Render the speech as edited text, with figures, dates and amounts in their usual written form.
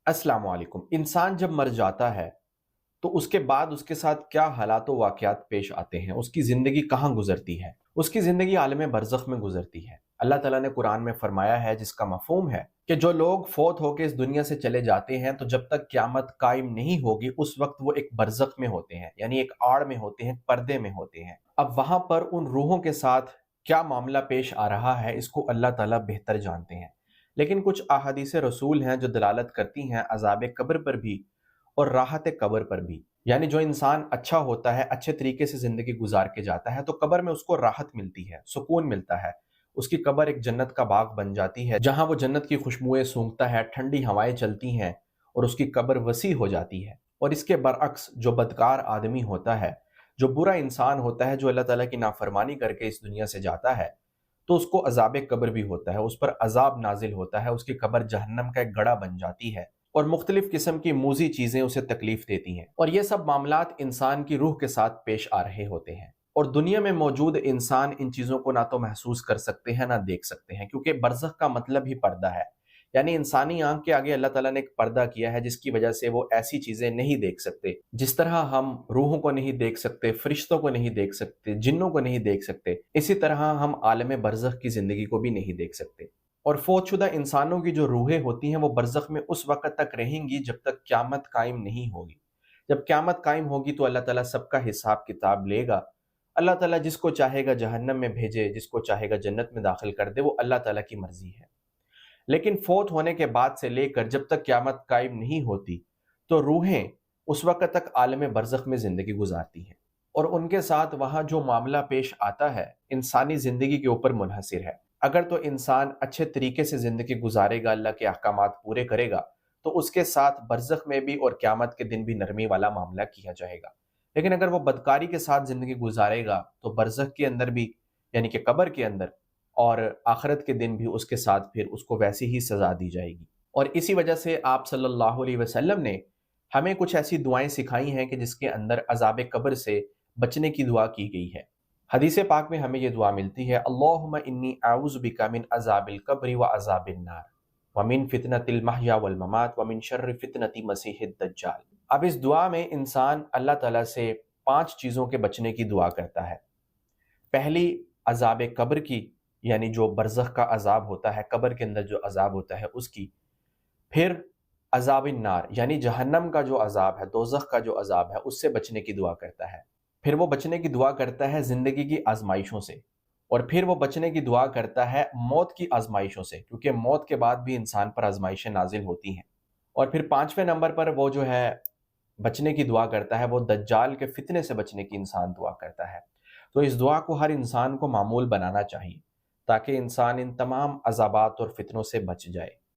अस्सलाम वालेकुम। इंसान जब मर जाता है तो उसके बाद उसके साथ क्या हालात व वाक़यात पेश आते हैं, उसकी ज़िंदगी कहाँ गुज़रती है? उसकी ज़िंदगी आलम बरज़ख में गुज़रती है। अल्लाह ताला ने कुरान में फ़रमाया है, जिसका मफ़हूम है कि जो लोग फ़ौत होके इस दुनिया से चले जाते हैं, तो जब तक क़यामत कायम नहीं होगी उस वक़्त वो एक बरज़ख में होते हैं, यानी एक आड़ में होते हैं, पर्दे में होते हैं। अब वहाँ पर उन रूहों के साथ क्या मामला पेश आ रहा है, इसको अल्लाह ताला बेहतर जानते हैं। लेकिन कुछ अहादीस रसूल हैं जो दलालत करती हैं अज़ाब कब्र पर भी और राहत कब्र पर भी। यानी जो इंसान अच्छा होता है, अच्छे तरीके से ज़िंदगी गुजार के जाता है, तो कब्र में उसको राहत मिलती है, सुकून मिलता है। उसकी कब्र एक जन्नत का बाग बन जाती है, जहाँ वो जन्नत की खुशबुएं सूंघता है, ठंडी हवाएं चलती हैं और उसकी कब्र वसी हो जाती है। और इसके बरअक्स जो बदकार आदमी होता है, जो बुरा इंसान होता है, जो अल्लाह ताला की नाफरमानी करके इस दुनिया से जाता है, तो उसको अज़ाब कब्र भी होता है, उस पर अज़ाब नाजिल होता है, उसकी कब्र जहन्नम का एक गड़ा बन जाती है और मुख्तलिफ किस्म की मूज़ी चीज़ें उसे तकलीफ देती हैं। और ये सब मामलात इंसान की रूह के साथ पेश आ रहे होते हैं। और दुनिया में मौजूद इंसान इन चीज़ों को ना तो महसूस कर सकते हैं, ना देख सकते हैं, क्योंकि बरज़ख का मतलब ही पर्दा है। यानी इंसानी आंख के आगे अल्लाह ताला ने एक पर्दा किया है, जिसकी वजह से वो ऐसी चीज़ें नहीं देख सकते। जिस तरह हम रूहों को नहीं देख सकते, फरिश्तों को नहीं देख सकते, जिन्नों को नहीं देख सकते, इसी तरह हम आलम बरज़ख की ज़िंदगी को भी नहीं देख सकते। और फौतशुदा इंसानों की जो रूहें होती हैं, वो बरज़ख में उस वक़्त तक रहेंगी जब तक क़यामत कायम नहीं होगी। जब क़यामत कायम होगी तो अल्लाह ताला सबका हिसाब किताब लेगा। अल्लाह ताला जिसको चाहेगा जहन्नम में भेजे, जिसको चाहेगा जन्नत में दाखिल कर दे, वो अल्लाह ताला की मर्ज़ी है। लेकिन फौत होने के बाद से लेकर जब तक क़यामत कायम नहीं होती, तो रूहें उस वक़्त तक आलम बरज़ख में ज़िंदगी गुज़ारती हैं और उनके साथ वहाँ जो मामला पेश आता है, इंसानी ज़िंदगी के ऊपर मुनहसिर है। अगर तो इंसान अच्छे तरीके से ज़िंदगी गुज़ारेगा, अल्लाह के अहकामात पूरे करेगा, तो उसके साथ बरज़ख में भी और क़यामत के दिन भी नरमी वाला मामला किया जाएगा। लेकिन अगर वो बदकारी के साथ ज़िंदगी गुज़ारेगा, तो बरज़ख के अंदर भी, यानी कि कब्र के अंदर और आखिरत के दिन भी उसके साथ फिर उसको वैसी ही सज़ा दी जाएगी। और इसी वजह से आप सल्लल्लाहु अलैहि वसल्लम ने हमें कुछ ऐसी दुआएं सिखाई हैं कि जिसके अंदर अज़ाब कब्र से बचने की दुआ की गई है। हदीस पाक में हमें ये दुआ मिलती है, अल्लाहुम्मा इन्नी आऊज़ु बिका मिन अज़ाबिल कब्रि व अज़ाबिन नार व मिन फितनतिल महया वल ममात व मिन शर्रि फितनति मसीहिद दज्जाल। अब इस दुआ में इंसान अल्लाह ताला से 5 चीज़ों के बचने की दुआ करता है। पहली, अज़ाब कब्र की, यानी जो बरज़ख का अज़ाब होता है, कब्र के अंदर जो अज़ाब होता है उसकी। फिर अज़ाबिन नार, यानी जहन्नम का जो अज़ाब है, दोज़ख का जो अज़ाब है, उससे बचने की दुआ करता है। फिर वो बचने की दुआ करता है ज़िंदगी की आज़माइशों से, और फिर वो बचने की दुआ करता है मौत की आज़माइशों से, क्योंकि मौत के बाद भी इंसान पर आज़माइशें नाज़िल होती हैं। और फिर 5वें नंबर पर वो जो है बचने की दुआ करता है, वो दज्जाल के फितने से बचने की इंसान दुआ करता है। तो इस दुआ को हर इंसान को मामूल बनाना चाहिए, ताकि इंसान इन तमाम अज़ाबात और फितनों से बच जाए।